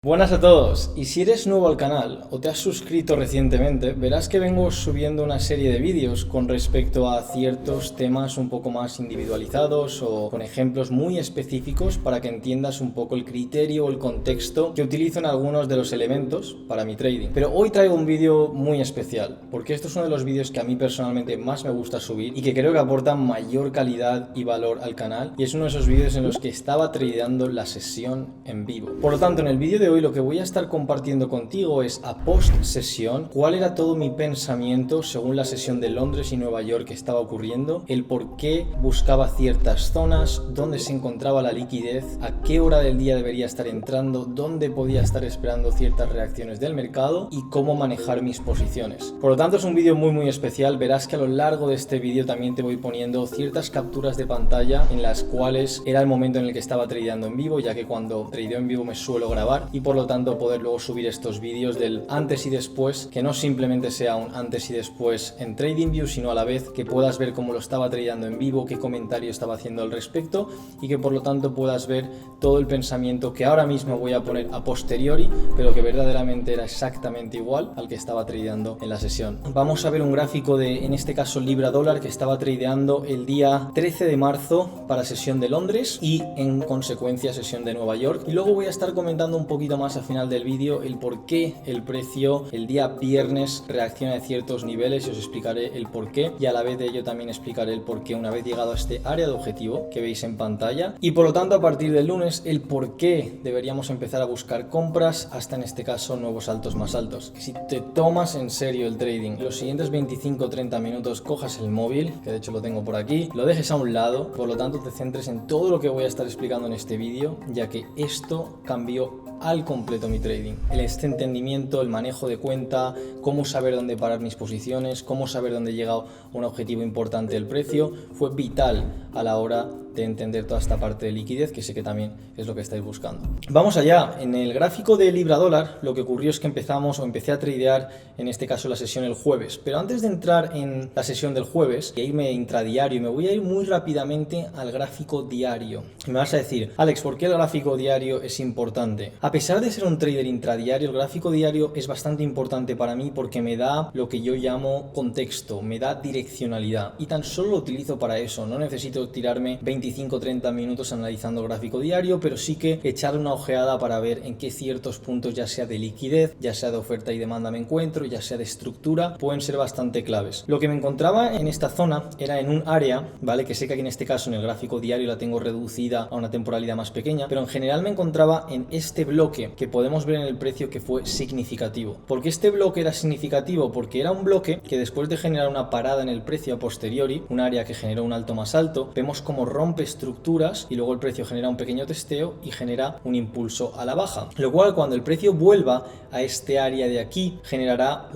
Buenas a todos, y si eres nuevo al canal o te has suscrito recientemente, verás que vengo subiendo una serie de vídeos con respecto a ciertos temas un poco más individualizados o con ejemplos muy específicos para que entiendas un poco el criterio o el contexto que utilizo en algunos de los elementos para mi trading. Pero hoy traigo un vídeo muy especial, porque esto es uno de los vídeos que a mí personalmente más me gusta subir y que creo que aportan mayor calidad y valor al canal, y es uno de esos vídeos en los que estaba tradeando la sesión en vivo. Por lo tanto, en el vídeo de hoy lo que voy a estar compartiendo contigo es a post sesión cuál era todo mi pensamiento según la sesión de Londres y Nueva York que estaba ocurriendo, el por qué buscaba ciertas zonas, dónde se encontraba la liquidez, a qué hora del día debería estar entrando, dónde podía estar esperando ciertas reacciones del mercado y cómo manejar mis posiciones. Por lo tanto, es un vídeo muy especial. Verás que a lo largo de este vídeo también te voy poniendo ciertas capturas de pantalla en las cuales era el momento en el que estaba tradeando en vivo, ya que cuando tradeo en vivo me suelo grabar, y por lo tanto poder luego subir estos vídeos del antes y después, que no simplemente sea un antes y después en TradingView, sino a la vez que puedas ver cómo lo estaba tradeando en vivo, qué comentario estaba haciendo al respecto, y que por lo tanto puedas ver todo el pensamiento que ahora mismo voy a poner a posteriori, pero que verdaderamente era exactamente igual al que estaba tradeando en la sesión. Vamos a ver un gráfico de, en este caso, libra dólar, que estaba tradeando el día 13 de marzo para sesión de Londres y en consecuencia sesión de Nueva York, y luego voy a estar comentando un poquito más al final del vídeo el por qué el precio el día viernes reacciona a ciertos niveles, y os explicaré el por qué, y a la vez de ello también explicaré el por qué una vez llegado a este área de objetivo que veis en pantalla, y por lo tanto a partir del lunes el por qué deberíamos empezar a buscar compras hasta, en este caso, nuevos altos más altos. Si te tomas en serio el trading, los siguientes 25-30 minutos cojas el móvil, que de hecho lo tengo por aquí, lo dejes a un lado, por lo tanto te centres en todo lo que voy a estar explicando en este vídeo, ya que esto cambió al completo mi trading. Este entendimiento, el manejo de cuenta, cómo saber dónde parar mis posiciones, cómo saber dónde he llegado a un objetivo importante del precio, fue vital a la hora de entender toda esta parte de liquidez, que sé que también es lo que estáis buscando. Vamos allá. En el gráfico de libra dólar lo que ocurrió es que empecé a tradear, en este caso, la sesión el jueves, pero antes de entrar en la sesión del jueves y irme intradiario, me voy a ir muy rápidamente al gráfico diario. Y me vas a decir: Alex, ¿por qué el gráfico diario es importante? A pesar de ser un trader intradiario, el gráfico diario es bastante importante para mí porque me da lo que yo llamo contexto, me da direccionalidad, y tan solo lo utilizo para eso. No necesito tirarme 25-30 minutos analizando el gráfico diario, pero sí que echar una ojeada para ver en qué ciertos puntos, ya sea de liquidez, ya sea de oferta y demanda, me encuentro, ya sea de estructura, pueden ser bastante claves. Lo que me encontraba en esta zona era en un área, ¿vale? Que sé que aquí en este caso en el gráfico diario la tengo reducida a una temporalidad más pequeña, pero en general me encontraba en este bloque que podemos ver en el precio que fue significativo. ¿Por qué este bloque era significativo? Porque era un bloque que, después de generar una parada en el precio a posteriori, un área que generó un alto más alto, vemos como rompe estructuras y luego el precio genera un pequeño testeo y genera un impulso a la baja, lo cual, cuando el precio vuelva a este área de aquí, generará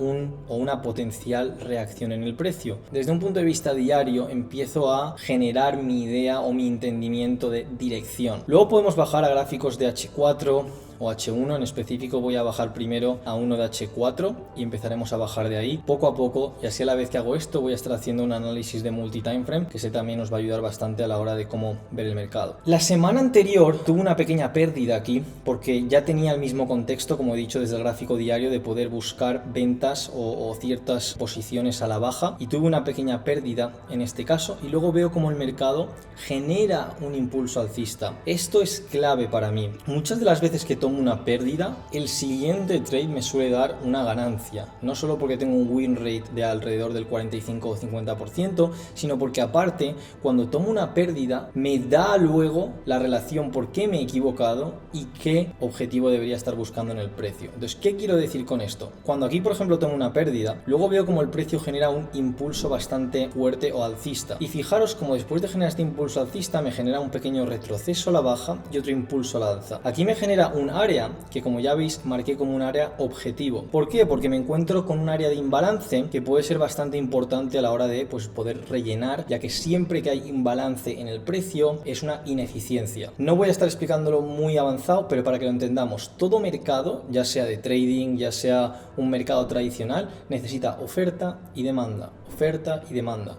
una potencial reacción en el precio. Desde un punto de vista diario empiezo a generar mi idea o mi entendimiento de dirección. Luego podemos bajar a gráficos de H4 o H1, en específico voy a bajar primero a uno de H4 y empezaremos a bajar de ahí poco a poco, y así a la vez que hago esto voy a estar haciendo un análisis de multi-timeframe, que sé también nos va a ayudar bastante a la hora de cómo ver el mercado. La semana anterior tuve una pequeña pérdida aquí porque ya tenía el mismo contexto, como he dicho, desde el gráfico diario, de poder buscar ventas o ciertas posiciones a la baja, y tuve una pequeña pérdida en este caso, y luego veo cómo el mercado genera un impulso alcista. Esto es clave para mí. Muchas de las veces que tomo una pérdida, el siguiente trade me suele dar una ganancia, no solo porque tengo un win rate de alrededor del 45 o 50%, sino porque aparte, cuando tomo una pérdida, me da luego la relación por qué me he equivocado y qué objetivo debería estar buscando en el precio. Entonces, ¿qué quiero decir con esto? Cuando aquí, por ejemplo, tomo una pérdida, luego veo como el precio genera un impulso bastante fuerte o alcista, y fijaros como después de generar este impulso alcista me genera un pequeño retroceso a la baja y otro impulso a la alza. Aquí me genera un área que, como ya veis, marqué como un área objetivo. ¿Por qué? Porque me encuentro con un área de imbalance que puede ser bastante importante a la hora de poder rellenar, ya que siempre que hay imbalance en el precio es una ineficiencia. No voy a estar explicándolo muy avanzado, pero para que lo entendamos, todo mercado, ya sea de trading, ya sea un mercado tradicional, necesita oferta y demanda, oferta y demanda.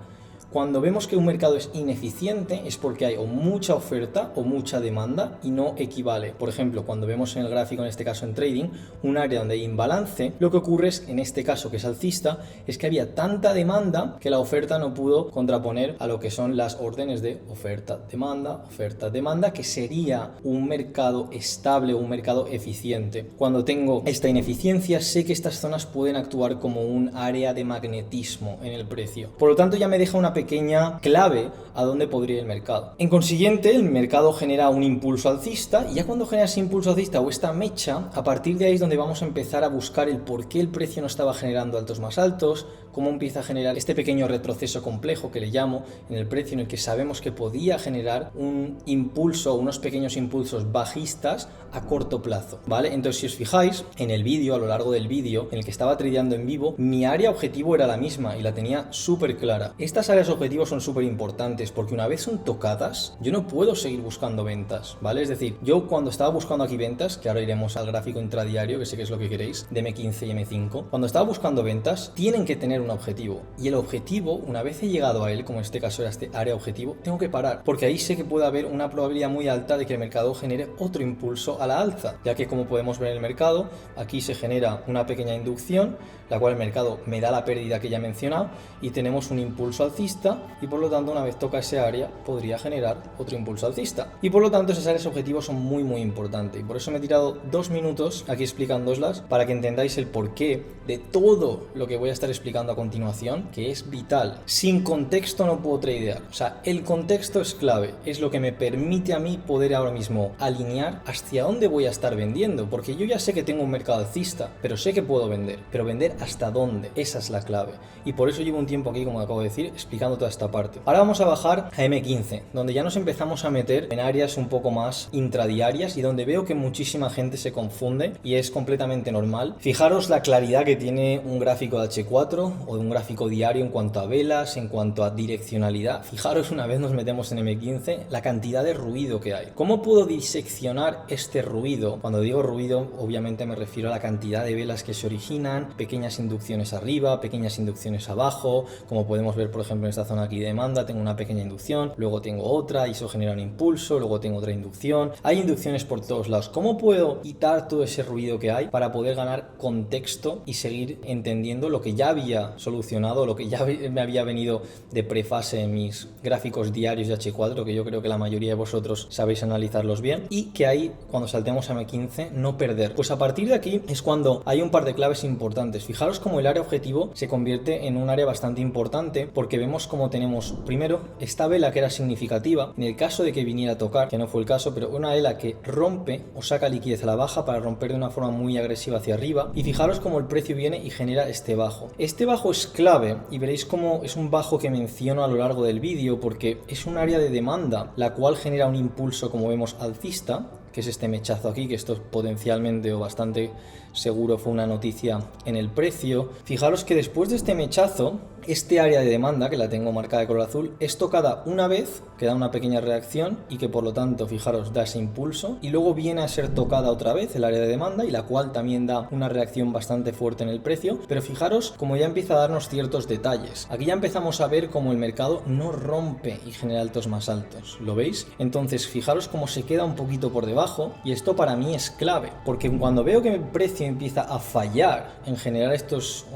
Cuando vemos que un mercado es ineficiente es porque hay o mucha oferta o mucha demanda y no equivale. Por ejemplo, cuando vemos en el gráfico, en este caso en trading, un área donde hay imbalance, lo que ocurre es, en este caso que es alcista, es que había tanta demanda que la oferta no pudo contraponer a lo que son las órdenes de oferta, demanda, que sería un mercado estable, un mercado eficiente. Cuando tengo esta ineficiencia, sé que estas zonas pueden actuar como un área de magnetismo en el precio. Por lo tanto, ya me deja una pequeña clave a dónde podría ir el mercado. En consiguiente, el mercado genera un impulso alcista y ya cuando genera ese impulso alcista o esta mecha, a partir de ahí es donde vamos a empezar a buscar el por qué el precio no estaba generando altos más altos, cómo empieza a generar este pequeño retroceso complejo que le llamo en el precio, en el que sabemos que podía generar un impulso, unos pequeños impulsos bajistas a corto plazo, ¿vale? Entonces, si os fijáis en el vídeo, a lo largo del vídeo en el que estaba tradeando en vivo, mi área objetivo era la misma y la tenía súper clara. Estas áreas objetivos son súper importantes porque una vez son tocadas, yo no puedo seguir buscando ventas, ¿vale? Es decir, yo cuando estaba buscando aquí ventas, que ahora iremos al gráfico intradiario, que sé que es lo que queréis, de M15 y M5, cuando estaba buscando ventas, tienen que tener un objetivo. Y el objetivo, una vez he llegado a él, como en este caso era este área objetivo, tengo que parar, porque ahí sé que puede haber una probabilidad muy alta de que el mercado genere otro impulso a la alza, ya que como podemos ver en el mercado, aquí se genera una pequeña inducción, la cual el mercado me da la pérdida que ya he mencionado, y tenemos un impulso alcista, y por lo tanto una vez toca ese área podría generar otro impulso alcista. Y por lo tanto esas áreas objetivos son muy importantes, y por eso me he tirado 2 minutos aquí explicándoslas para que entendáis el porqué de todo lo que voy a estar explicando a continuación, que es vital. Sin contexto no puedo tradear, o sea, el contexto es clave, es lo que me permite a mí poder ahora mismo alinear hacia dónde voy a estar vendiendo, porque yo ya sé que tengo un mercado alcista, pero sé que puedo vender, pero vender hasta dónde, esa es la clave, y por eso llevo un tiempo aquí, como acabo de decir, explicando toda esta parte. Ahora vamos a bajar a M15, donde ya nos empezamos a meter en áreas un poco más intradiarias y donde veo que muchísima gente se confunde y es completamente normal. Fijaros la claridad que tiene un gráfico de H4 o de un gráfico diario en cuanto a velas, en cuanto a direccionalidad. Fijaros, una vez nos metemos en M15, la cantidad de ruido que hay. ¿Cómo puedo diseccionar este ruido? Cuando digo ruido, obviamente me refiero a la cantidad de velas que se originan, pequeñas inducciones arriba, pequeñas inducciones abajo, como podemos ver por ejemplo en esta zona aquí de demanda, tengo una pequeña inducción, luego tengo otra y eso genera un impulso, luego tengo otra inducción, hay inducciones por todos lados. ¿Cómo puedo quitar todo ese ruido que hay para poder ganar contexto y seguir entendiendo lo que ya había solucionado, lo que ya me había venido de prefase en mis gráficos diarios de H4, que yo creo que la mayoría de vosotros sabéis analizarlos bien, y que ahí cuando saltemos a M15 no perder? Pues a partir de aquí es cuando hay un par de claves importantes. Fijaros cómo el área objetivo se convierte en un área bastante importante, porque vemos cómo tenemos primero esta vela que era significativa en el caso de que viniera a tocar, que no fue el caso, pero una vela que rompe o saca liquidez a la baja para romper de una forma muy agresiva hacia arriba, y fijaros cómo el precio viene y genera este bajo. Este bajo es clave y veréis cómo es un bajo que menciono a lo largo del vídeo porque es un área de demanda la cual genera un impulso, como vemos, alcista, que es este mechazo aquí, que esto potencialmente o bastante seguro fue una noticia en el precio. Fijaros que después de este mechazo, este área de demanda, que la tengo marcada de color azul, es tocada una vez, que da una pequeña reacción y que por lo tanto, fijaros, da ese impulso, y luego viene a ser tocada otra vez el área de demanda, y la cual también da una reacción bastante fuerte en el precio. Pero fijaros como ya empieza a darnos ciertos detalles. Aquí ya empezamos a ver cómo el mercado no rompe y genera altos más altos, ¿lo veis? Entonces fijaros cómo se queda un poquito por debajo, y esto para mí es clave, porque cuando veo que el precio empieza a fallar en generar estos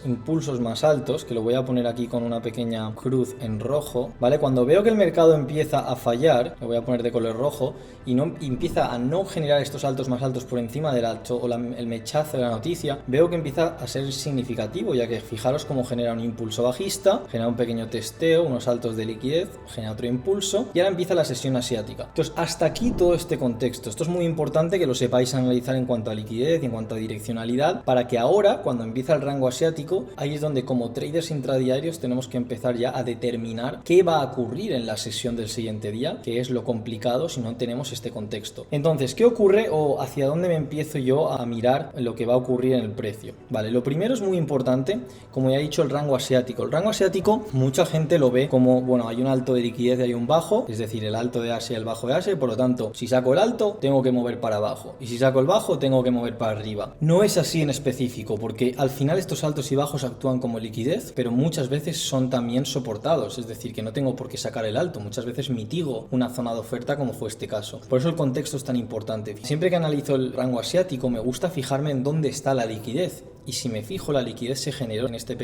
impulsos más altos, que lo voy a poner aquí con una pequeña cruz en rojo, ¿vale? Cuando veo que el mercado empieza a fallar, lo voy a poner de color rojo, y empieza a no generar estos altos más altos por encima del alto o el mechazo de la noticia, veo que empieza a ser significativo, ya que fijaros cómo genera un impulso bajista, genera un pequeño testeo, unos altos de liquidez, genera otro impulso, y ahora empieza la sesión asiática. Entonces hasta aquí todo este contexto. Esto es muy importante que lo sepáis analizar en cuanto a liquidez y en cuanto a direccionalidad, para que ahora, cuando empieza el rango asiático, ahí es donde como traders intradiarios tenemos que empezar ya a determinar qué va a ocurrir en la sesión del siguiente día, que es lo complicado si no tenemos este contexto. Entonces, ¿qué ocurre o hacia dónde me empiezo yo a mirar lo que va a ocurrir en el precio? Vale, lo primero es muy importante, como ya he dicho, el rango asiático. El rango asiático, mucha gente lo ve como, bueno, hay un alto de liquidez y hay un bajo, es decir, el alto de Asia y el bajo de Asia, y por lo tanto, si saco saco el alto, tengo que mover para abajo, y si saco el bajo, tengo que mover para arriba. No es así en específico, porque al final estos altos y bajos actúan como liquidez, pero muchas veces son también soportados, es decir, que no tengo por qué sacar el alto, muchas veces mitigo una zona de oferta como fue este caso. Por eso el contexto es tan importante. Siempre que analizo el rango asiático me gusta fijarme en dónde está la liquidez. Y si me fijo, la liquidez se generó en esta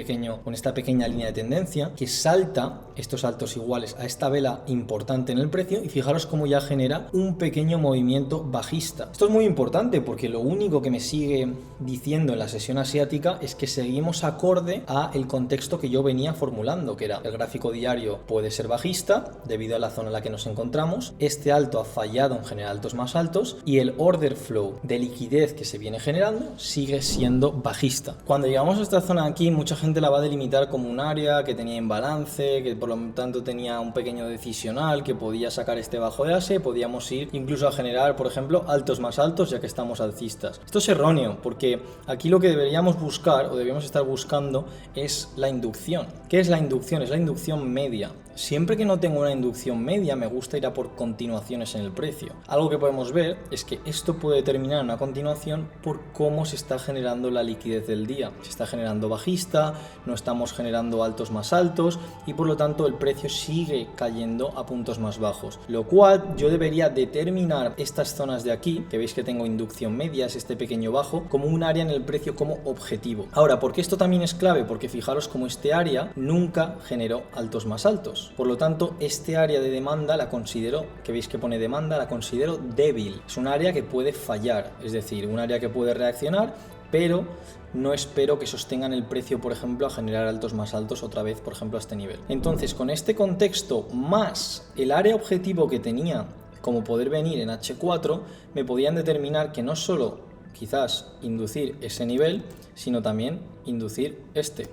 pequeña línea de tendencia que salta estos altos iguales a esta vela importante en el precio, y fijaros cómo ya genera un pequeño movimiento bajista. Esto es muy importante porque lo único que me sigue diciendo en la sesión asiática es que seguimos acorde a el contexto que yo venía formulando, que era el gráfico diario puede ser bajista debido a la zona en la que nos encontramos, este alto ha fallado en generar altos más altos, y el order flow de liquidez que se viene generando sigue siendo bajista. Cuando llegamos a esta zona aquí, mucha gente la va a delimitar como un área que tenía imbalance, que por lo tanto tenía un pequeño decisional, que podía sacar este bajo de base, podíamos ir incluso a generar, por ejemplo, altos más altos ya que estamos alcistas. Esto es erróneo, porque aquí lo que deberíamos buscar o debemos estar buscando es la inducción. ¿Qué es la inducción? Es la inducción media. Siempre que no tengo una inducción media, me gusta ir a por continuaciones en el precio. Algo que podemos ver es que esto puede terminar en una continuación por cómo se está generando la liquidez del día. Se está generando bajista, no estamos generando altos más altos, y por lo tanto el precio sigue cayendo a puntos más bajos. Lo cual yo debería determinar estas zonas de aquí, que veis que tengo inducción media, es este pequeño bajo, como un área en el precio como objetivo. Ahora, ¿por qué esto también es clave? Porque fijaros como este área nunca generó altos más altos. Por lo tanto, este área de demanda la considero, que veis que pone demanda, la considero débil. Es un área que puede fallar, es decir, un área que puede reaccionar, pero no espero que sostengan el precio, por ejemplo, a generar altos más altos otra vez, por ejemplo, a este nivel. Entonces, con este contexto más el área objetivo que tenía como poder venir en H4, me podían determinar que no solo quizás inducir ese nivel, sino también inducir este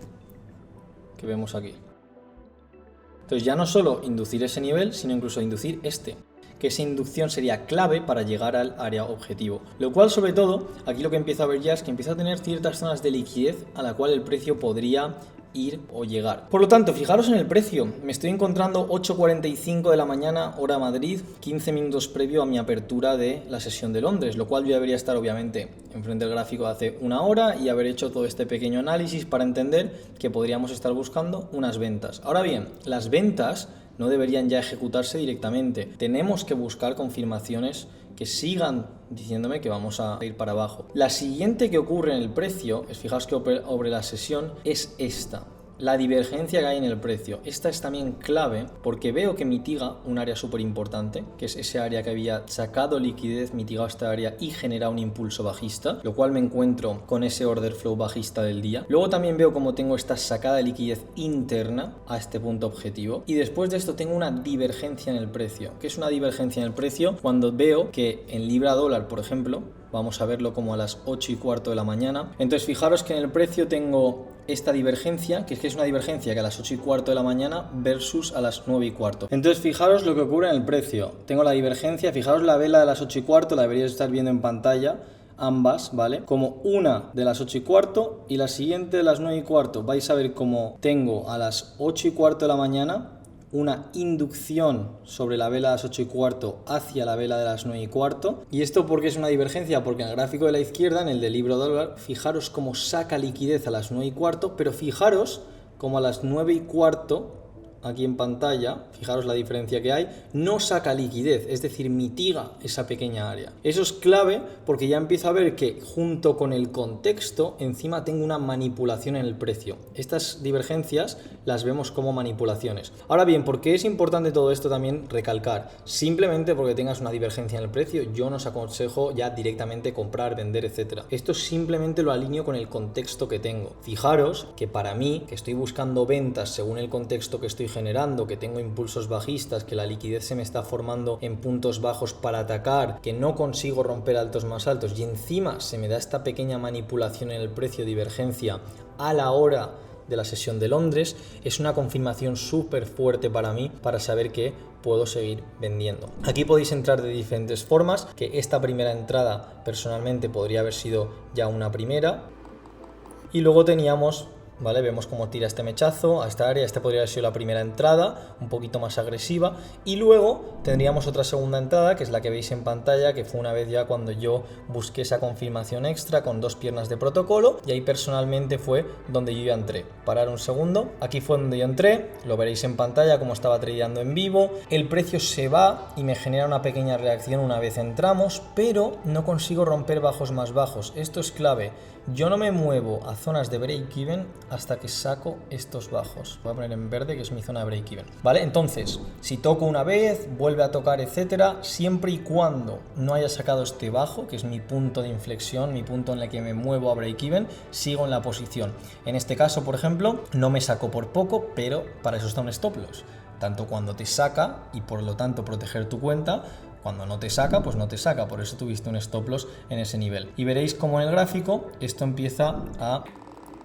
que vemos aquí. Entonces ya no solo inducir ese nivel, sino incluso inducir este, que esa inducción sería clave para llegar al área objetivo. Lo cual, sobre todo, aquí lo que empiezo a ver ya es que empieza a tener ciertas zonas de liquidez a la cual el precio podría ir o llegar. Por lo tanto, fijaros en el precio. Me estoy encontrando 8:45 de la mañana, hora Madrid, 15 minutos previo a mi apertura de la sesión de Londres, lo cual yo debería estar obviamente enfrente del gráfico de hace una hora y haber hecho todo este pequeño análisis para entender que podríamos estar buscando unas ventas. Ahora bien, las ventas no deberían ya ejecutarse directamente. Tenemos que buscar confirmaciones que sigan diciéndome que vamos a ir para abajo. La siguiente que ocurre en el precio, fijaos que sobre la sesión, es esta. La divergencia que hay en el precio. Esta es también clave porque veo que mitiga un área súper importante, que es ese área que había sacado liquidez, mitigado esta área y genera un impulso bajista, lo cual me encuentro con ese order flow bajista del día. Luego también veo como tengo esta sacada de liquidez interna a este punto objetivo, y después de esto tengo una divergencia en el precio. ¿Qué es una divergencia en el precio? Cuando veo que en libra dólar, por ejemplo, vamos a verlo como a las 8:15 de la mañana. Entonces fijaros que en el precio tengo esta divergencia, que es una divergencia que a las 8:15 de la mañana versus a las 9:15. Entonces fijaros lo que ocurre en el precio. Tengo la divergencia, fijaros la vela de las 8:15, la deberíais estar viendo en pantalla, ambas, ¿vale? Como una de las 8:15 y la siguiente de las 9:15. Vais a ver cómo tengo a las 8:15 de la mañana una inducción sobre la vela de las 8:15 hacia la vela de las 9:15. ¿Y esto por qué es una divergencia? Porque en el gráfico de la izquierda, en el de libra dólar, fijaros cómo saca liquidez a las 9:15, pero fijaros cómo a las 9:15, aquí en pantalla, fijaros la diferencia que hay, no saca liquidez, es decir, mitiga esa pequeña área. Eso es clave porque ya empiezo a ver que junto con el contexto, encima tengo una manipulación en el precio. Estas divergencias las vemos como manipulaciones. Ahora bien, ¿por qué es importante todo esto también recalcar? Simplemente porque tengas una divergencia en el precio, yo no os aconsejo ya directamente comprar, vender, etc. Esto simplemente lo alineo con el contexto que tengo. Fijaros que para mí, que estoy buscando ventas según el contexto que estoy generando, que tengo impulsos bajistas, que la liquidez se me está formando en puntos bajos para atacar, que no consigo romper altos más altos y encima se me da esta pequeña manipulación en el precio, divergencia a la hora de la sesión de Londres, es una confirmación súper fuerte para mí para saber que puedo seguir vendiendo. Aquí podéis entrar de diferentes formas, que esta primera entrada personalmente podría haber sido ya una primera, y luego teníamos ¿vale? Vemos cómo tira este mechazo a esta área. Esta podría haber sido la primera entrada, un poquito más agresiva, y luego tendríamos otra segunda entrada, que es la que veis en pantalla, que fue una vez ya cuando yo busqué esa confirmación extra con 2 piernas de protocolo, y ahí personalmente fue donde yo ya entré. Parar un segundo, aquí fue donde yo entré, lo veréis en pantalla como estaba tradeando en vivo. El precio se va y me genera una pequeña reacción una vez entramos, pero no consigo romper bajos más bajos. Esto es clave. Yo no me muevo a zonas de break-even hasta que saco estos bajos. Voy a poner en verde, que es mi zona de break-even, ¿vale? Entonces, si toco una vez, vuelve a tocar, etcétera, siempre y cuando no haya sacado este bajo, que es mi punto de inflexión, mi punto en el que me muevo a break-even, sigo en la posición. En este caso, por ejemplo, no me saco por poco, pero para eso está un stop loss. Tanto cuando te saca y por lo tanto proteger tu cuenta, cuando no te saca, pues no te saca, por eso tuviste un stop loss en ese nivel. Y veréis cómo en el gráfico esto empieza a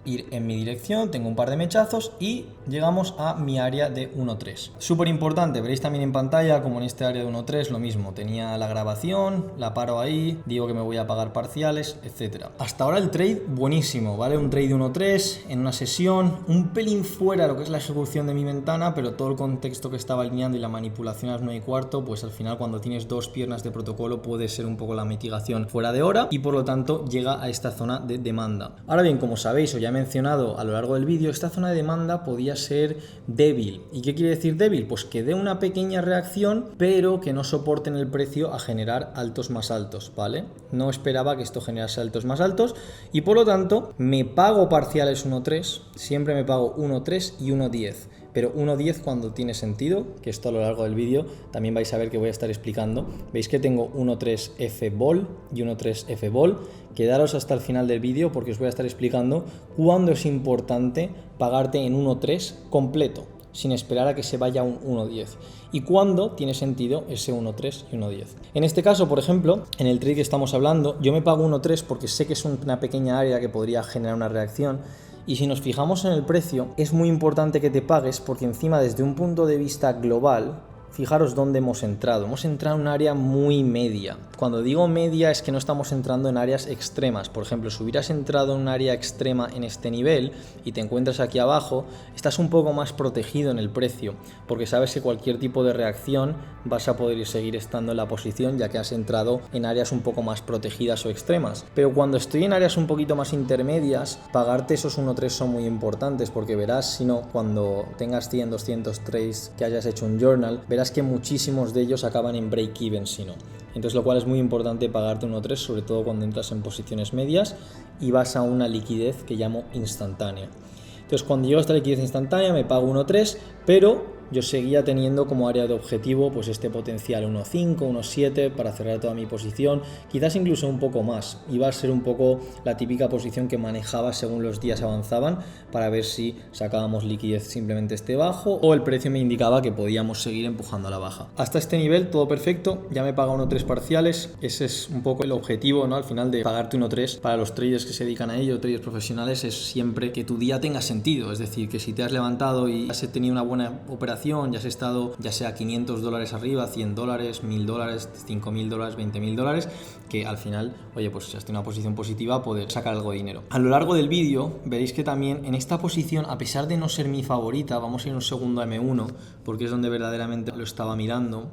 ir en mi dirección, tengo un par de mechazos y llegamos a mi área de 1.3. Súper importante, veréis también en pantalla como en este área de 1.3 lo mismo, tenía la grabación, la paro ahí, digo que me voy a pagar parciales, etcétera. Hasta ahora el trade buenísimo, ¿vale? Un trade de 1.3 en una sesión, un pelín fuera lo que es la ejecución de mi ventana, pero todo el contexto que estaba alineando y la manipulación a las 9:15, pues al final cuando tienes 2 piernas de protocolo puede ser un poco la mitigación fuera de hora y por lo tanto llega a esta zona de demanda. Ahora bien, como sabéis o ya he mencionado a lo largo del vídeo, esta zona de demanda podía ser débil. ¿Y qué quiere decir débil? Pues que dé una pequeña reacción, pero que no soporten el precio a generar altos más altos, ¿vale? No esperaba que esto generase altos más altos y por lo tanto me pago parciales 1.3, siempre me pago 1.3 y 1.10. Pero 1.10 cuando tiene sentido, que esto a lo largo del vídeo también vais a ver que voy a estar explicando. Veis que tengo 1.3 F vol y 1.3 F vol. Quedaros hasta el final del vídeo porque os voy a estar explicando cuándo es importante pagarte en 1.3 completo, sin esperar a que se vaya a un 1.10 y cuándo tiene sentido ese 1.3 y 1.10. En este caso, por ejemplo, en el trade que estamos hablando, yo me pago 1.3 porque sé que es una pequeña área que podría generar una reacción. Y si nos fijamos en el precio, es muy importante que te pagues porque encima desde un punto de vista global, fijaros dónde hemos entrado. Hemos entrado en un área muy media. Cuando digo media es que no estamos entrando en áreas extremas. Por ejemplo, si hubieras entrado en un área extrema en este nivel y te encuentras aquí abajo, estás un poco más protegido en el precio porque sabes que cualquier tipo de reacción vas a poder seguir estando en la posición ya que has entrado en áreas un poco más protegidas o extremas. Pero cuando estoy en áreas un poquito más intermedias, pagarte esos 1.3 son muy importantes porque verás, si no, cuando tengas 100, 200 trades que hayas hecho un journal, verás que muchísimos de ellos acaban en break-even si no. Entonces lo cual es muy importante pagarte 1.3, sobre todo cuando entras en posiciones medias y vas a una liquidez que llamo instantánea. Entonces cuando llego a esta liquidez instantánea me pago 1.3, pero yo seguía teniendo como área de objetivo pues este potencial 1.5, 1.7 para cerrar toda mi posición, quizás incluso un poco más. Iba a ser un poco la típica posición que manejaba según los días avanzaban para ver si sacábamos liquidez simplemente este bajo o el precio me indicaba que podíamos seguir empujando a la baja. Hasta este nivel todo perfecto, ya me paga 1.3 parciales, ese es un poco el objetivo, ¿no? Al final de pagarte 1.3 para los traders que se dedican a ello, traders profesionales, es siempre que tu día tenga sentido, es decir, que si te has levantado y has tenido una buena operación, ya has estado ya sea $500 arriba, $100, $1.000, $5.000, $20.000, que al final, oye, pues si has tenido una posición positiva, poder sacar algo de dinero. A lo largo del vídeo veréis que también en esta posición, a pesar de no ser mi favorita, vamos a ir un segundo a M1, porque es donde verdaderamente lo estaba mirando.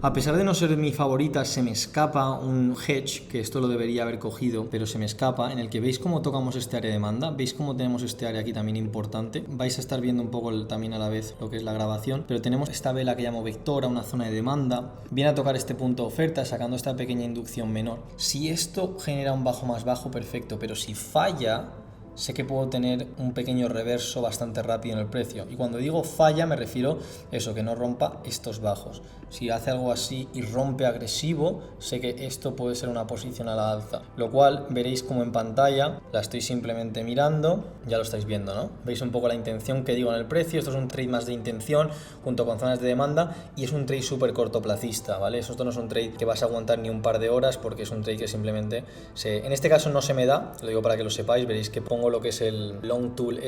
A pesar de no ser mi favorita, se me escapa un hedge, que esto lo debería haber cogido, pero se me escapa, en el que veis cómo tocamos este área de demanda, veis cómo tenemos este área aquí también importante, vais a estar viendo un poco también a la vez lo que es la grabación, pero tenemos esta vela que llamo vectora, una zona de demanda, viene a tocar este punto de oferta, sacando esta pequeña inducción menor. Si esto genera un bajo más bajo, perfecto, pero si falla, sé que puedo tener un pequeño reverso bastante rápido en el precio. Y cuando digo falla me refiero a eso, que no rompa estos bajos. Si hace algo así y rompe agresivo, sé que esto puede ser una posición a la alza. Lo cual veréis como en pantalla, la estoy simplemente mirando, ya lo estáis viendo, ¿no? Veis un poco la intención que digo en el precio, esto es un trade más de intención junto con zonas de demanda y es un trade súper cortoplacista, ¿vale? Esto no es un trade que vas a aguantar ni un par de horas porque es un trade que simplemente en este caso no se me da, lo digo para que lo sepáis, veréis que pongo pongo lo que es el long tool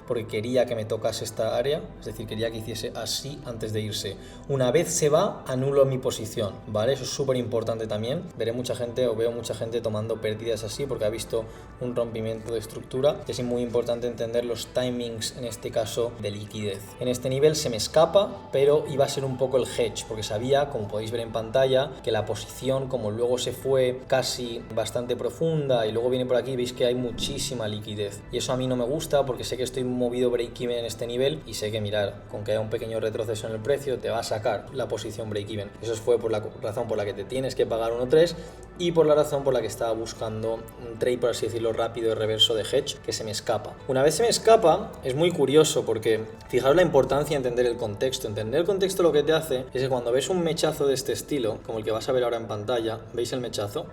porque quería que me tocase esta área, es decir, quería que hiciese así antes de irse. Una vez se va, anulo mi posición, ¿vale? Eso es súper importante también. Veo mucha gente tomando pérdidas así porque ha visto un rompimiento de estructura. Es muy importante entender los timings, en este caso, de liquidez. En este nivel se me escapa, pero iba a ser un poco el hedge, porque sabía, como podéis ver en pantalla, que la posición, como luego se fue casi bastante profunda y luego viene por aquí, veis que hay muchísima liquidez. Y eso a mí no me gusta porque sé que estoy movido break-even en este nivel y sé que, mirar, con que haya un pequeño retroceso en el precio, te va a sacar la posición break-even. Eso fue por la razón por la que te tienes que pagar 1.3 y por la razón por la que estaba buscando un trade, por así decirlo, rápido de reverso de hedge, que se me escapa. Una vez se me escapa, es muy curioso porque fijaos la importancia de entender el contexto. Entender el contexto lo que te hace es que cuando ves un mechazo de este estilo, como el que vas a ver ahora en pantalla, ¿veis el mechazo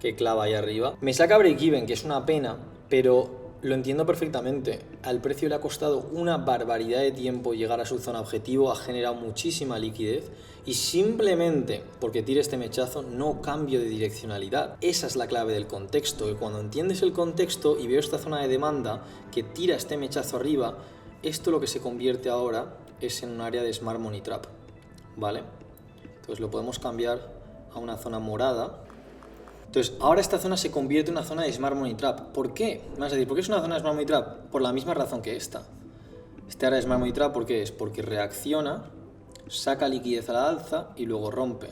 que clava ahí arriba? Me saca break-even, que es una pena, pero lo entiendo perfectamente. Al precio le ha costado una barbaridad de tiempo llegar a su zona objetivo, ha generado muchísima liquidez y simplemente porque tire este mechazo no cambio de direccionalidad. Esa es la clave del contexto, que cuando entiendes el contexto y veo esta zona de demanda que tira este mechazo arriba, esto lo que se convierte ahora es en un área de Smart Money Trap, ¿vale? Entonces lo podemos cambiar a una zona morada. Entonces, ahora esta zona se convierte en una zona de Smart Money Trap. ¿Por qué? Me vas a decir, ¿por qué es una zona de Smart Money Trap? Por la misma razón que esta. Este área de Smart Money Trap, ¿por qué es? Porque reacciona, saca liquidez a la alza y luego rompe.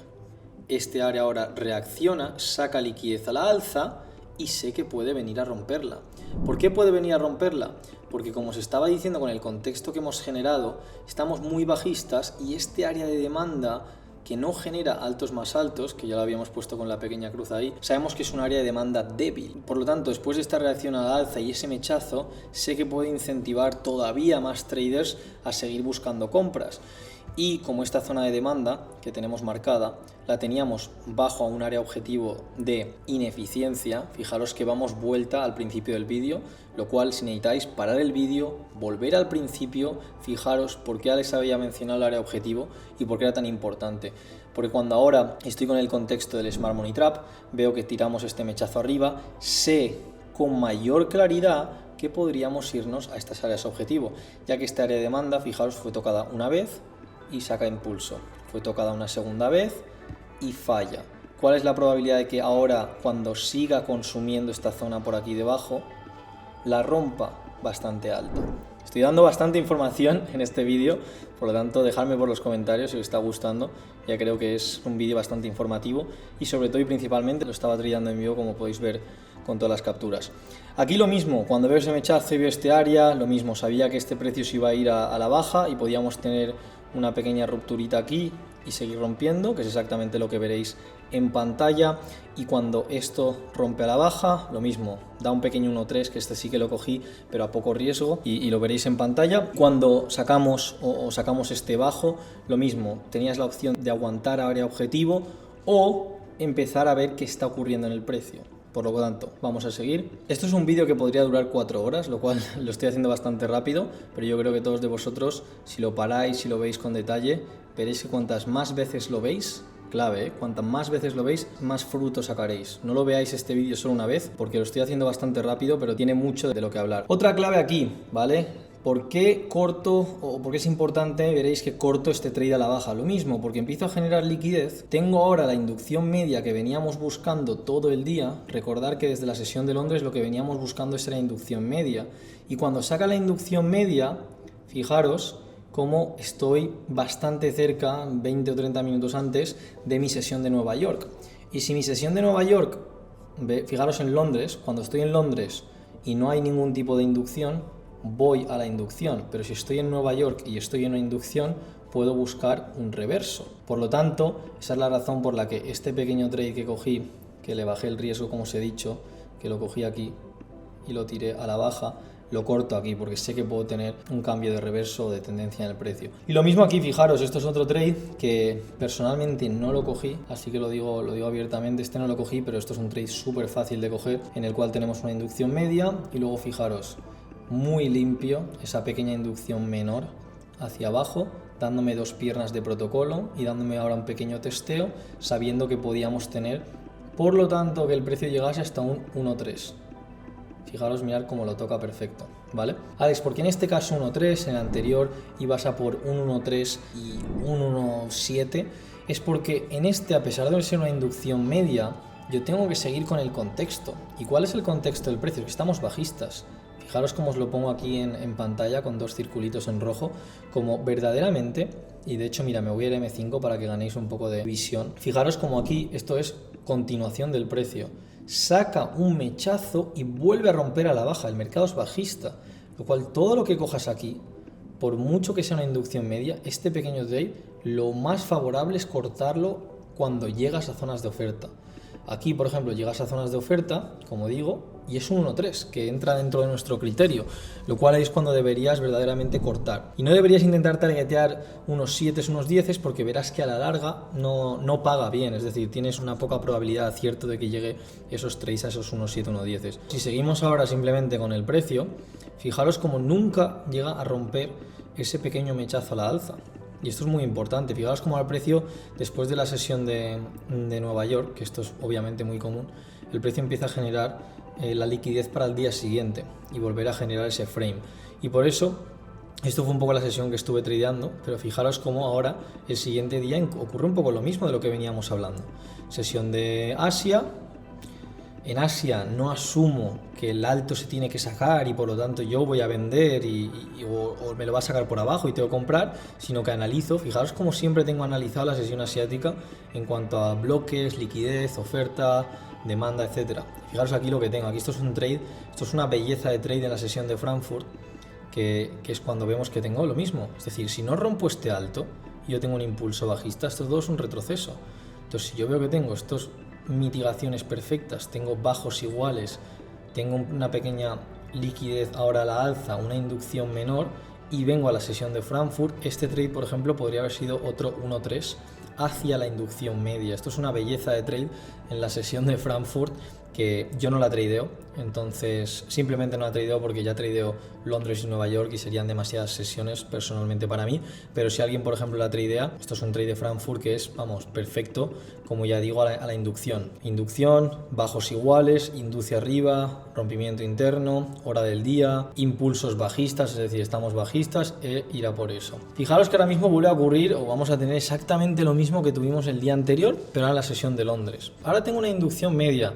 Este área ahora reacciona, saca liquidez a la alza y sé que puede venir a romperla. ¿Por qué puede venir a romperla? Porque, como os estaba diciendo, con el contexto que hemos generado, estamos muy bajistas y este área de demanda que no genera altos más altos, que ya lo habíamos puesto con la pequeña cruz ahí, sabemos que es un área de demanda débil. Por lo tanto, después de esta reacción a la alza y ese mechazo, sé que puede incentivar todavía más traders a seguir buscando compras. Y como esta zona de demanda que tenemos marcada la teníamos bajo a un área objetivo de ineficiencia, fijaros que vamos vuelta al principio del vídeo, lo cual, si necesitáis parar el vídeo, volver al principio, fijaros por qué Alex había mencionado el área objetivo y por qué era tan importante. Porque cuando ahora estoy con el contexto del Smart Money Trap, veo que tiramos este mechazo arriba, sé con mayor claridad que podríamos irnos a estas áreas objetivo, ya que esta área de demanda, fijaros, fue tocada una vez y saca impulso, fue tocada una segunda vez y falla. ¿Cuál es la probabilidad de que ahora, cuando siga consumiendo esta zona por aquí debajo, la rompa? Bastante alto. Estoy dando bastante información en este vídeo, por lo tanto dejadme por los comentarios si os está gustando. Ya creo que es un vídeo bastante informativo y sobre todo y principalmente lo estaba trillando en vivo, como podéis ver con todas las capturas. Aquí lo mismo, cuando veo ese mechazo y veo este área, lo mismo, sabía que este precio se iba a ir a la baja y podíamos tener una pequeña rupturita aquí y seguir rompiendo, que es exactamente lo que veréis en pantalla. Y cuando esto rompe a la baja, lo mismo, da un pequeño 1.3, que este sí que lo cogí, pero a poco riesgo, y lo veréis en pantalla. Cuando sacamos sacamos este bajo, lo mismo, tenías la opción de aguantar área objetivo o empezar a ver qué está ocurriendo en el precio. Por lo tanto, vamos a seguir. Esto es un vídeo que podría durar 4 horas, lo cual lo estoy haciendo bastante rápido, pero yo creo que todos de vosotros, si lo paráis, si lo veis con detalle, veréis que cuantas más veces lo veis, clave, ¿eh? Cuantas más veces lo veis, más fruto sacaréis. No lo veáis este vídeo solo una vez, porque lo estoy haciendo bastante rápido, pero tiene mucho de lo que hablar. Otra clave aquí, ¿vale? ¿Por qué corto o por qué es importante? Veréis que corto este trade a la baja. Lo mismo, porque empiezo a generar liquidez. Tengo ahora la inducción media que veníamos buscando todo el día. Recordar que desde la sesión de Londres lo que veníamos buscando es la inducción media. Y cuando saca la inducción media, fijaros cómo estoy bastante cerca, 20 o 30 minutos antes de mi sesión de Nueva York. Y si mi sesión de Nueva York, fijaros en Londres, cuando estoy en Londres y no hay ningún tipo de inducción, voy a la inducción, pero si estoy en Nueva York y estoy en una inducción, puedo buscar un reverso. Por lo tanto, esa es la razón por la que este pequeño trade que cogí, que le bajé el riesgo, como os he dicho, que lo cogí aquí y lo tiré a la baja, lo corto aquí porque sé que puedo tener un cambio de reverso o de tendencia en el precio. Y lo mismo aquí, fijaros, esto es otro trade que personalmente no lo cogí, así que lo digo abiertamente, este no lo cogí, pero esto es un trade súper fácil de coger, en el cual tenemos una inducción media y luego fijaros, muy limpio, esa pequeña inducción menor hacia abajo, dándome 2 piernas de protocolo y dándome ahora un pequeño testeo, sabiendo que podíamos tener, por lo tanto, que el precio llegase hasta un 1.3. Fijaros, mirar cómo lo toca perfecto, ¿vale? Alex, ¿por qué en este caso 1.3, en el anterior ibas a por un 1.3 y un 1.7? Es porque en este, a pesar de ser una inducción media, yo tengo que seguir con el contexto. ¿Y cuál es el contexto del precio? Es que estamos bajistas. Fijaros cómo os lo pongo aquí en pantalla con dos circulitos en rojo, como verdaderamente, y de hecho mira, me voy a ir a M5 para que ganéis un poco de visión. Fijaros como aquí esto es continuación del precio. Saca un mechazo y vuelve a romper a la baja, el mercado es bajista, lo cual todo lo que cojas aquí, por mucho que sea una inducción media, este pequeño trade, lo más favorable es cortarlo cuando llegas a zonas de oferta. Aquí, por ejemplo, llegas a zonas de oferta, como digo, y es un 1.3, que entra dentro de nuestro criterio, lo cual es cuando deberías verdaderamente cortar. Y no deberías intentar targetear unos 7, unos 10, porque verás que a la larga no paga bien, es decir, tienes una poca probabilidad de acierto de que llegue esos trades a esos 1.7, 1.10. Si seguimos ahora simplemente con el precio, fijaros como nunca llega a romper ese pequeño mechazo a la alza. Y esto es muy importante, fijaos cómo al precio, después de la sesión de Nueva York, que esto es obviamente muy común, el precio empieza a generar la liquidez para el día siguiente y volver a generar ese frame. Y por eso, esto fue un poco la sesión que estuve tradeando, pero fijaros cómo ahora el siguiente día ocurre un poco lo mismo de lo que veníamos hablando. Sesión de Asia. En Asia no asumo que el alto se tiene que sacar y por lo tanto yo voy a vender o me lo va a sacar por abajo y tengo que comprar, sino que analizo. Fijaros como siempre tengo analizado la sesión asiática en cuanto a bloques, liquidez, oferta, demanda, etcétera. Fijaros aquí lo que tengo, aquí esto es un trade, esto es una belleza de trade en la sesión de Frankfurt, que es cuando vemos que tengo lo mismo. Es decir, si no rompo este alto y yo tengo un impulso bajista, esto todo es un retroceso. Entonces si yo veo que tengo estos mitigaciones perfectas, tengo bajos iguales, tengo una pequeña liquidez ahora a la alza, una inducción menor y vengo a la sesión de Frankfurt, este trade por ejemplo podría haber sido otro 1.3 hacia la inducción media. Esto es una belleza de trade en la sesión de Frankfurt que yo no la tradeo, entonces simplemente no la tradeo porque ya tradeo Londres y Nueva York y serían demasiadas sesiones personalmente para mí, pero si alguien por ejemplo la tradea, esto es un trade de Frankfurt que es, vamos, perfecto, como ya digo, a la inducción. Inducción, bajos iguales, induce arriba, rompimiento interno, hora del día, impulsos bajistas, es decir, estamos bajistas e ir a por eso. Fijaros que ahora mismo vuelve a ocurrir o vamos a tener exactamente lo mismo que tuvimos el día anterior, pero en la sesión de Londres. Ahora tengo una inducción media.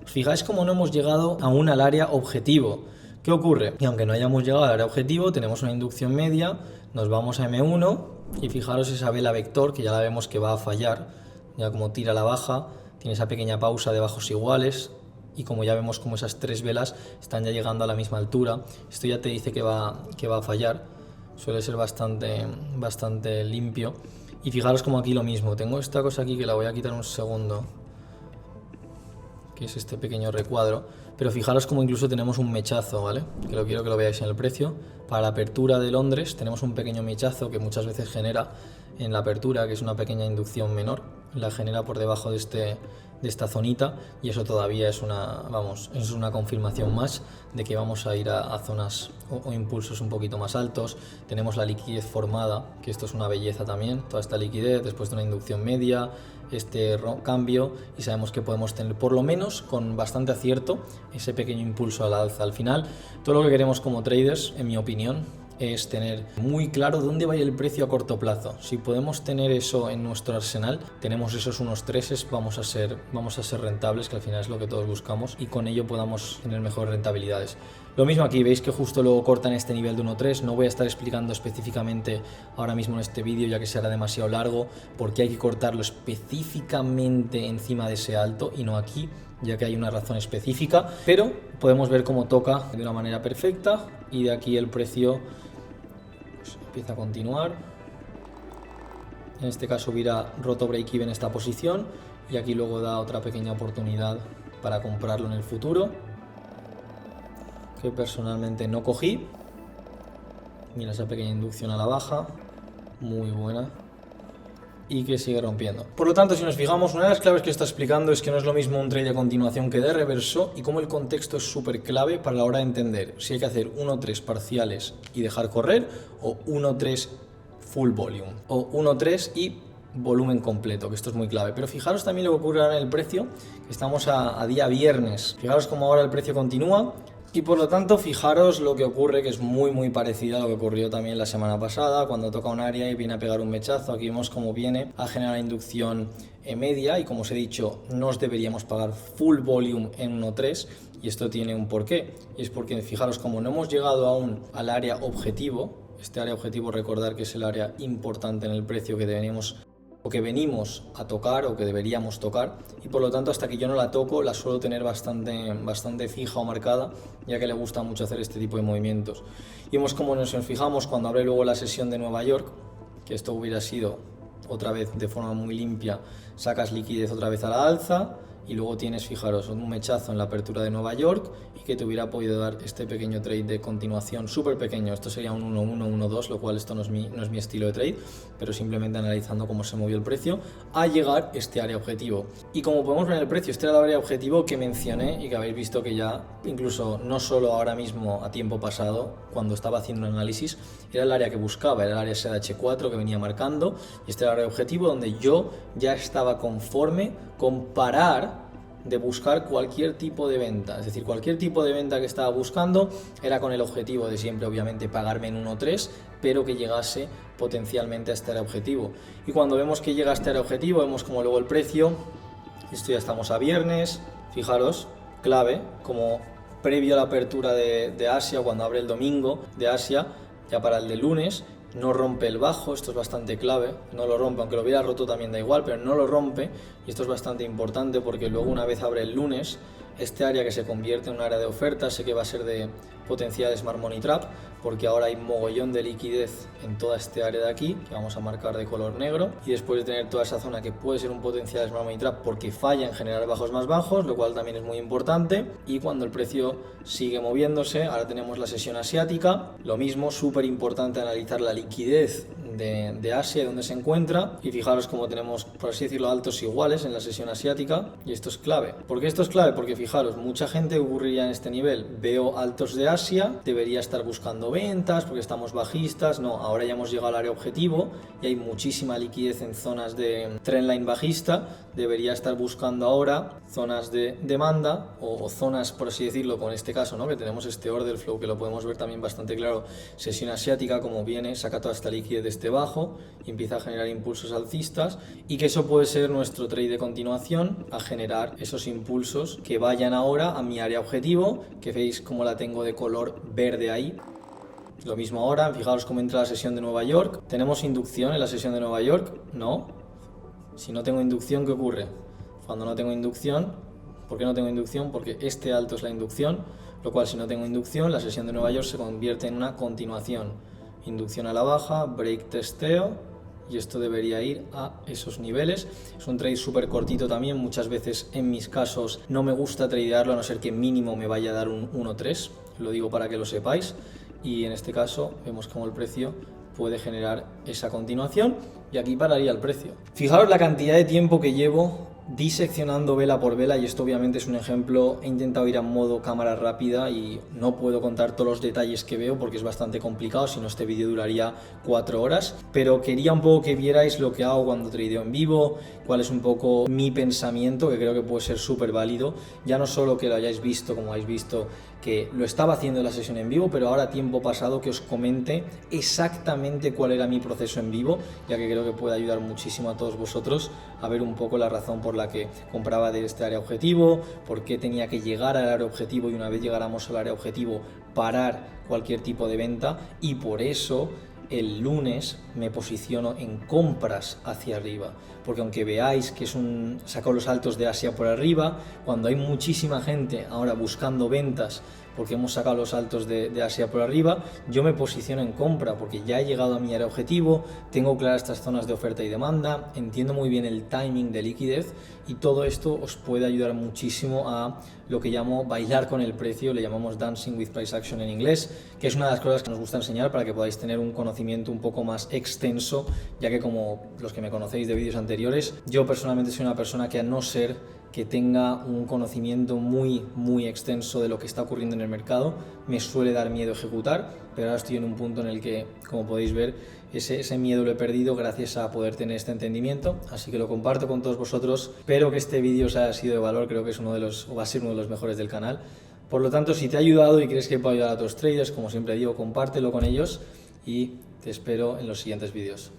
Fijáis cómo no hemos llegado aún al área objetivo. ¿Qué ocurre? Y aunque no hayamos llegado al área objetivo, tenemos una inducción media, nos vamos a M1 y fijaros esa vela vector que ya la vemos que va a fallar, ya como tira a la baja, tiene esa pequeña pausa de bajos iguales y como ya vemos como esas tres velas están ya llegando a la misma altura, esto ya te dice que va a fallar, suele ser bastante limpio. Y fijaros como aquí lo mismo, tengo esta cosa aquí que la voy a quitar un segundo, que es este pequeño recuadro, pero fijaros como incluso tenemos un mechazo, ¿vale? Que lo quiero que lo veáis en el precio. Para la apertura de Londres tenemos un pequeño mechazo que muchas veces genera en la apertura, que es una pequeña inducción menor, la genera por debajo de esta zonita y eso todavía es una confirmación más de que vamos a ir a zonas o impulsos un poquito más altos. Tenemos la liquidez formada, que esto es una belleza también, toda esta liquidez después de una inducción media, este cambio, y sabemos que podemos tener por lo menos con bastante acierto ese pequeño impulso a la alza. Al final, todo lo que queremos como traders, en mi opinión, es tener muy claro dónde va a ir el precio a corto plazo. Si podemos tener eso en nuestro arsenal, tenemos esos unos treses, vamos a ser rentables, que al final es lo que todos buscamos, y con ello podamos tener mejores rentabilidades. Lo mismo aquí, veis que justo luego cortan este nivel de 1.3, no voy a estar explicando específicamente ahora mismo en este vídeo ya que será demasiado largo, porque hay que cortarlo específicamente encima de ese alto y no aquí, ya que hay una razón específica, pero podemos ver cómo toca de una manera perfecta y de aquí el precio pues empieza a continuar. En este caso hubiera roto break-even esta posición y aquí luego da otra pequeña oportunidad para comprarlo en el futuro, que personalmente no cogí. Mira esa pequeña inducción a la baja, muy buena, y que sigue rompiendo. Por lo tanto, si nos fijamos, una de las claves que está explicando es que no es lo mismo un trade de continuación que de reverso y cómo el contexto es súper clave para la hora de entender si hay que hacer 1-3 parciales y dejar correr o 1-3 full volume o 1-3 y volumen completo, que esto es muy clave. Pero fijaros también lo que ocurre ahora en el precio, que estamos a día viernes. Fijaros cómo ahora el precio continúa, Y por lo tanto, fijaros lo que ocurre, que es muy parecido a lo que ocurrió también la semana pasada, cuando toca un área y viene a pegar un mechazo. Aquí vemos cómo viene a generar inducción media y, como os he dicho, no os deberíamos pagar full volume en 1.3, y esto tiene un porqué, y es porque fijaros como no hemos llegado aún al área objetivo. Este área objetivo, recordar que es el área importante en el precio que venimos a tocar o que deberíamos tocar, y por lo tanto hasta que yo no la toco la suelo tener bastante fija o marcada, ya que le gusta mucho hacer este tipo de movimientos. Y vemos cómo nos fijamos cuando abre luego la sesión de Nueva York, que esto hubiera sido otra vez de forma muy limpia, sacas liquidez otra vez a la alza, y luego tienes, fijaros, un mechazo en la apertura de Nueva York y que te hubiera podido dar este pequeño trade de continuación súper pequeño. Esto sería un 1-1, 1-2, lo cual esto no es mi estilo de trade, pero simplemente analizando cómo se movió el precio a llegar a este área objetivo. Y como podemos ver en el precio, este era el área objetivo que mencioné y que habéis visto que ya, incluso no solo ahora mismo a tiempo pasado, cuando estaba haciendo un análisis, era el área que buscaba, era el área SH4 que venía marcando, y este era el área objetivo donde yo ya estaba conforme con parar de buscar cualquier tipo de venta. Es decir, cualquier tipo de venta que estaba buscando era con el objetivo de siempre, obviamente, pagarme en 1.3, pero que llegase potencialmente a este área objetivo. Y cuando vemos que llega a este área objetivo, vemos como luego el precio, esto ya estamos a viernes, fijaros, clave, como previo a la apertura de Asia, cuando abre el domingo de Asia, ya para el de lunes, no rompe el bajo, esto es bastante clave, no lo rompe, aunque lo hubiera roto también da igual, pero no lo rompe, y esto es bastante importante porque luego, una vez abre el lunes, este área que se convierte en un área de oferta, sé que va a ser de potencial Smart Money Trap, porque ahora hay mogollón de liquidez en toda este área de aquí, que vamos a marcar de color negro, y después de tener toda esa zona que puede ser un potencial Smart Money Trap porque falla en generar bajos más bajos, lo cual también es muy importante. Y cuando el precio sigue moviéndose, ahora tenemos la sesión asiática, lo mismo, súper importante analizar la liquidez de Asia, donde se encuentra, y fijaros cómo tenemos, por así decirlo, altos iguales en la sesión asiática, y esto es clave. ¿Por qué esto es clave? Porque fijaros, mucha gente ocurriría en este nivel, veo altos de Asia, debería estar buscando ventas porque estamos bajistas. No, ahora ya hemos llegado al área objetivo y hay muchísima liquidez en zonas de trendline bajista, debería estar buscando ahora zonas de demanda o zonas, por así decirlo, con este caso, ¿no?, que tenemos este order flow que lo podemos ver también bastante claro, sesión asiática, como viene, saca toda esta liquidez de este bajo y empieza a generar impulsos alcistas, y que eso puede ser nuestro trade de continuación a generar esos impulsos que vayan ahora a mi área objetivo, que veis como la tengo de color verde ahí. Lo mismo ahora, fijaros cómo entra la sesión de Nueva York. ¿Tenemos inducción en la sesión de Nueva York? No. Si no tengo inducción, ¿qué ocurre? Cuando no tengo inducción, ¿por qué no tengo inducción? Porque este alto es la inducción, lo cual, si no tengo inducción, la sesión de Nueva York se convierte en una continuación. Inducción a la baja, break testeo, y esto debería ir a esos niveles. Es un trade súper cortito también, muchas veces en mis casos no me gusta tradearlo a no ser que mínimo me vaya a dar un 1.3, lo digo para que lo sepáis, y en este caso vemos cómo el precio puede generar esa continuación, y aquí pararía el precio. Fijaros la cantidad de tiempo que llevo diseccionando vela por vela, y esto obviamente es un ejemplo. He intentado ir a modo cámara rápida y no puedo contar todos los detalles que veo porque es bastante complicado, si no este vídeo duraría 4 horas, pero quería un poco que vierais lo que hago cuando tradeo en vivo, cuál es un poco mi pensamiento, que creo que puede ser súper válido, ya no solo que lo hayáis visto, como habéis visto que lo estaba haciendo en la sesión en vivo, pero ahora, tiempo pasado, que os comente exactamente cuál era mi proceso en vivo, ya que creo que puede ayudar muchísimo a todos vosotros a ver un poco la razón por la que compraba de este área objetivo, por qué tenía que llegar al área objetivo y, una vez llegáramos al área objetivo, parar cualquier tipo de venta, y por eso el lunes me posiciono en compras hacia arriba, porque aunque veáis que saco los altos de Asia por arriba, cuando hay muchísima gente ahora buscando ventas porque hemos sacado los altos de Asia por arriba, yo me posiciono en compra porque ya he llegado a mi área objetivo, tengo claras estas zonas de oferta y demanda, entiendo muy bien el timing de liquidez, y todo esto os puede ayudar muchísimo a lo que llamo bailar con el precio, le llamamos dancing with price action en inglés, que es una de las cosas que nos gusta enseñar para que podáis tener un conocimiento un poco más extenso, ya que, como los que me conocéis de vídeos anteriores, yo personalmente soy una persona que, a no ser que tenga un conocimiento muy extenso de lo que está ocurriendo en el mercado, me suele dar miedo ejecutar, pero ahora estoy en un punto en el que, como podéis ver, ese miedo lo he perdido gracias a poder tener este entendimiento, así que lo comparto con todos vosotros. Espero que este vídeo os haya sido de valor, creo que es va a ser uno de los mejores del canal, Por lo tanto, si te ha ayudado y crees que puede ayudar a tus traders, como siempre digo, compártelo con ellos y te espero en los siguientes vídeos.